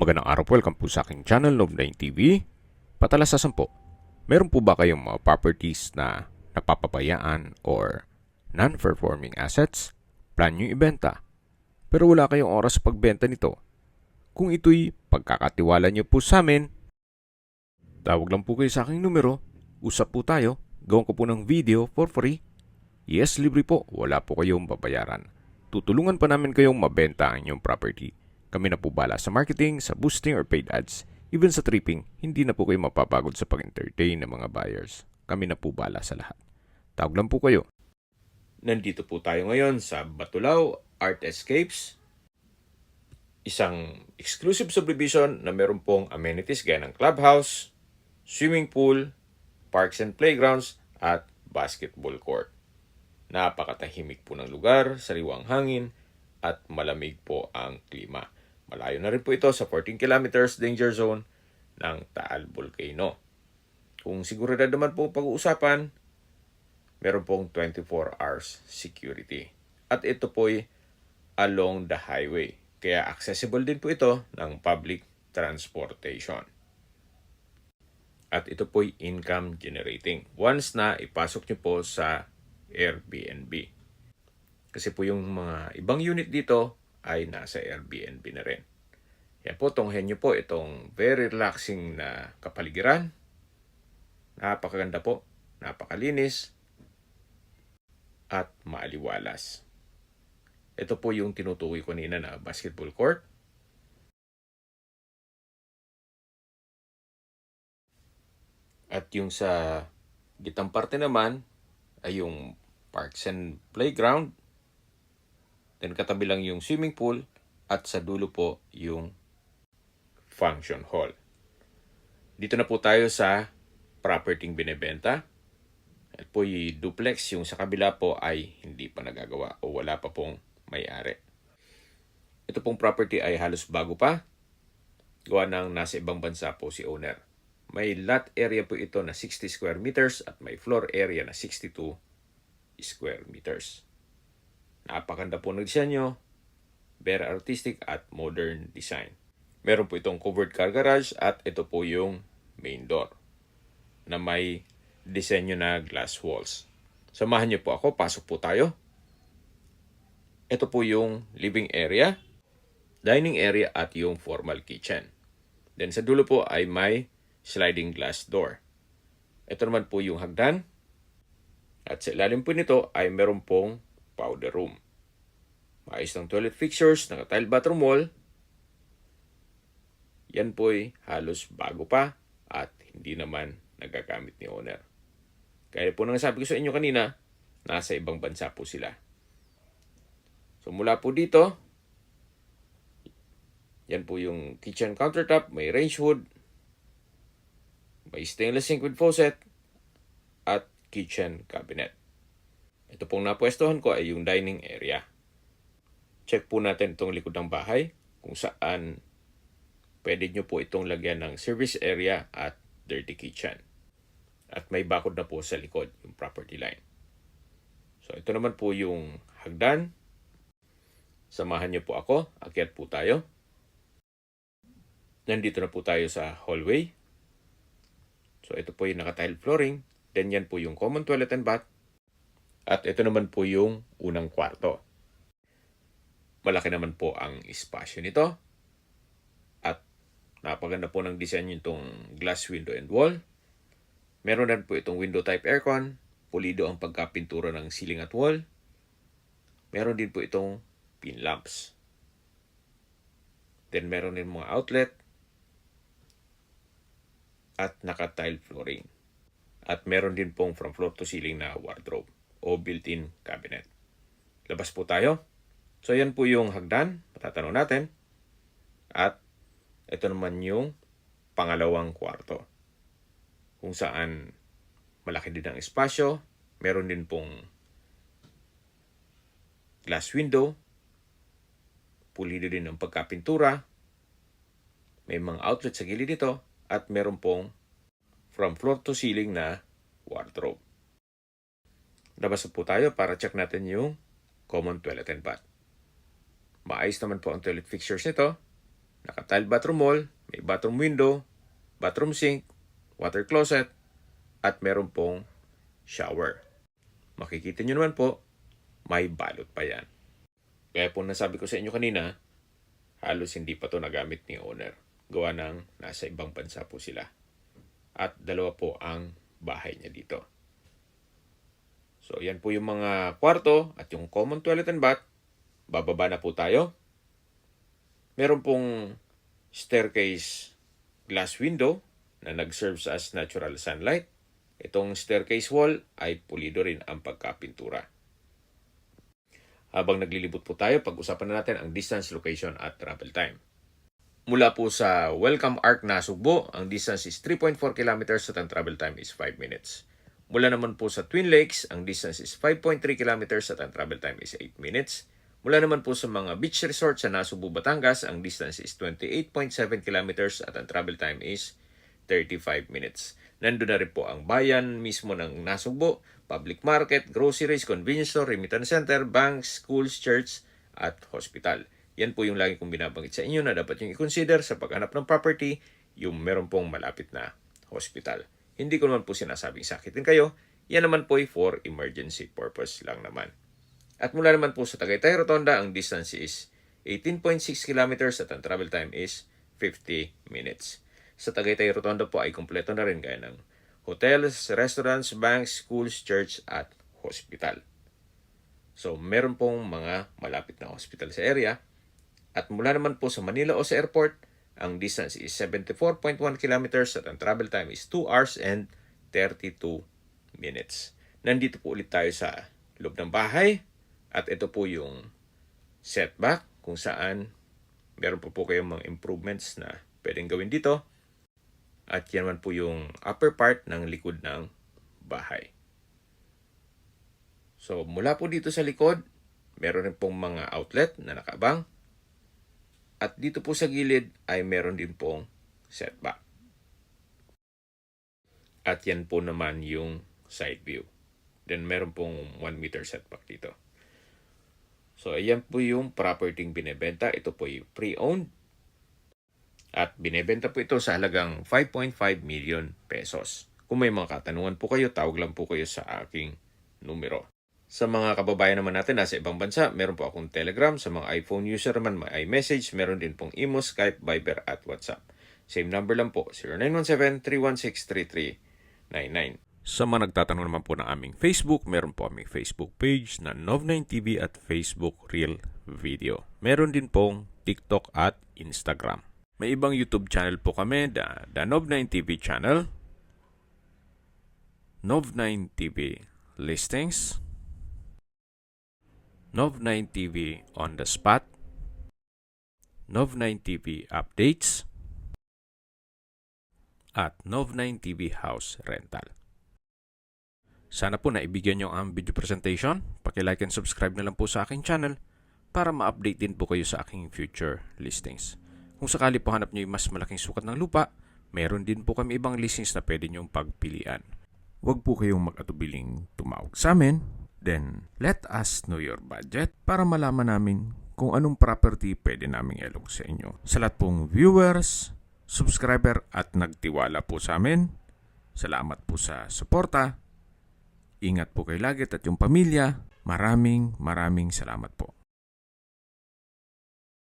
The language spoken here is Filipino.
Magandang araw po, welcome po sa aking channel, Love9 TV. Patalasasan po, meron po ba kayong mga properties na napapabayaan or non-performing assets? Plan nyo ibenta, pero wala kayong oras sa pagbenta nito. Kung ito'y pagkakatiwala nyo po sa amin, tawag lang po kayo sa aking numero, usap po tayo, gawin ko po ng video for free. Yes, libre po, wala po kayong babayaran. Tutulungan pa namin kayong mabenta ang inyong property. Kami na po bala sa marketing, sa boosting or paid ads. Even sa tripping, hindi na po kayo mapapagod sa pag-entertain ng mga buyers. Kami na po bala sa lahat. Tawag lang po kayo. Nandito po tayo ngayon sa Batulao Art Escapes. Isang exclusive subdivision na meron pong amenities gaya ng clubhouse, swimming pool, parks and playgrounds, at basketball court. Napakatahimik po ng lugar, sariwang hangin, at malamig po ang klima. Malayo na rin po ito sa 14 kilometers danger zone ng Taal Volcano. Kung seguridad naman po pag-uusapan, meron pong 24 hours security. At ito po'y along the highway. Kaya accessible din po ito ng public transportation. At ito po'y income generating. Once na ipasok nyo po sa Airbnb. Kasi po yung mga ibang unit dito ay nasa Airbnb na rin. Yan po, tunghen nyo po itong very relaxing na kapaligiran. Napakaganda po, napakalinis, at maaliwalas. Ito po yung tinutukoy ko kanina na basketball court. At yung sa gitang parte naman ay yung parks and playground. Then katabi lang yung swimming pool at sa dulo po yung function hall. Dito na po tayo sa property binebenta. At po yung duplex, yung sa kabila po ay hindi pa nagagawa o wala pa pong may-ari. Ito pong property ay halos bago pa. Gawa ng nasa ibang bansa po si owner. May lot area po ito na 60 square meters at may floor area na 62 square meters. Napakaganda po ng disenyo, very artistic at modern design. Meron po itong covered car garage at ito po yung main door na may disenyo na glass walls. Samahan niyo po ako, pasok po tayo. Ito po yung living area, dining area at yung formal kitchen. Then sa dulo po ay may sliding glass door. Ito naman po yung hagdan. At sa ilalim po nito ay meron pong powder room. Maayos ng toilet fixtures, naka-tile bathroom wall. Yan po'y halos bago pa at hindi naman nagagamit ni owner. Kaya po nang sabi ko sa inyo kanina, nasa ibang bansa po sila. So mula po dito, yan po yung kitchen countertop, may range hood, may stainless sink with faucet, at kitchen cabinet. Ito pong napwestohan ko ay yung dining area. Check po natin itong likod ng bahay kung saan pwede nyo po itong lagyan ng service area at dirty kitchen. At may bakod na po sa likod, yung property line. So ito naman po yung hagdan. Samahan nyo po ako, akyat po tayo. Nandito na po tayo sa hallway. So ito po yung naka-tile flooring. Then yan po yung common toilet and bath. At ito naman po yung unang kwarto. Malaki naman po ang espasyo nito. At napaganda po ng design itong glass window and wall. Meron din po itong window type aircon. Pulido ang pagkapintura ng ceiling at wall. Meron din po itong pin lamps. Then meron din mga outlet. At naka-tile flooring. At meron din pong from floor to ceiling na wardrobe o built-in cabinet. Labas po tayo. So yan po yung hagdan, matatanaw natin. At ito naman yung pangalawang kwarto. Kung saan malaki din ang espasyo, meron din pong glass window, pulido din ang pagkapintura, may mga outlet sa gilid nito, at meron pong from floor to ceiling na wardrobe. Labas po tayo para check natin yung common toilet and bath. Maayos naman po ang toilet fixtures nito. Naka-tile bathroom wall, may bathroom window, bathroom sink, water closet, at meron pong shower. Makikita nyo naman po, may balot pa yan. Kaya po nasabi ko sa inyo kanina, halos hindi pa to nagamit ni owner. Gawa ng nasa ibang bansa po sila. At dalawa po ang bahay niya dito. So, yan po yung mga kwarto at yung common toilet and bath. Bababa na po tayo. Meron pong staircase glass window na nag-serves as natural sunlight. Itong staircase wall ay pulido rin ang pagkapintura. Habang naglilibot po tayo, pag-usapan na natin ang distance, location at travel time. Mula po sa Welcome Arc Nasugbo, ang distance is 3.4 kilometers at ang travel time is 5 minutes. Mula naman po sa Twin Lakes, ang distance is 5.3 kilometers at ang travel time is 8 minutes. Mula naman po sa mga beach resort sa Nasugbu, Batangas, ang distance is 28.7 kilometers at ang travel time is 35 minutes. Nandun na rin po ang bayan mismo ng Nasugbu, public market, groceries, convenience store, remittance center, banks, schools, church, at hospital. Yan po yung lagi kong binabanggit sa inyo na dapat yung i-consider sa paghanap ng property, yung meron pong malapit na hospital. Hindi ko naman po sinasabing sakitin kayo, yan naman po ay for emergency purpose lang naman. At mula naman po sa Tagaytay Rotonda, ang distance is 18.6 kilometers at ang travel time is 50 minutes. Sa Tagaytay Rotonda po ay kumpleto na rin gaya ng hotels, restaurants, banks, schools, church at hospital. So meron pong mga malapit na hospital sa area. At mula naman po sa Manila o sa airport, ang distance is 74.1 kilometers at ang travel time is 2 hours and 32 minutes. Nandito po ulit tayo sa loob ng bahay at ito po yung setback kung saan meron po kayong mga improvements na pwedeng gawin dito. At yan man po yung upper part ng likod ng bahay. So mula po dito sa likod, meron rin pong mga outlet na nakaabang. At dito po sa gilid ay meron din pong setback. At yan po naman yung side view. Then meron pong 1 meter setback dito. So ayan po yung property binebenta. Ito po yung pre-owned. At binebenta po ito sa halagang 5.5 million pesos. Kung may mga katanungan po kayo, tawag lang po kayo sa aking numero. Sa mga kababayan naman natin nasa ibang bansa, meron po akong Telegram. Sa mga iPhone user naman, may iMessage. Meron din pong Imo, Skype, Viber at WhatsApp. Same number lang po, 0917-316-3399. Sa mga nagtatanong naman po ng aming Facebook, meron po aming Facebook page na Nov9TV at Facebook Real Video. Meron din pong TikTok at Instagram. May ibang YouTube channel po kami, the Nov9TV channel, Nov9TV Listings, Nov9TV On The Spot, Nov9TV Updates, at Nov9TV House Rental. Sana po naibigyan nyo ang video presentation. Paki-like and subscribe na lang po sa aking channel para ma-update din po kayo sa aking future listings. Kung sakali po hanap nyo yung mas malaking sukat ng lupa, meron din po kami ibang listings na pwede nyong pagpilian. Huwag po kayong mag-atubiling tumawag sa amin. Then, let us know your budget para malaman namin kung anong property pwede naming ilog sa inyo. Sa lahat pong viewers, subscriber at nagtiwala po sa amin, salamat po sa suporta. Ingat po kayo lagi at yung pamilya. Maraming salamat po.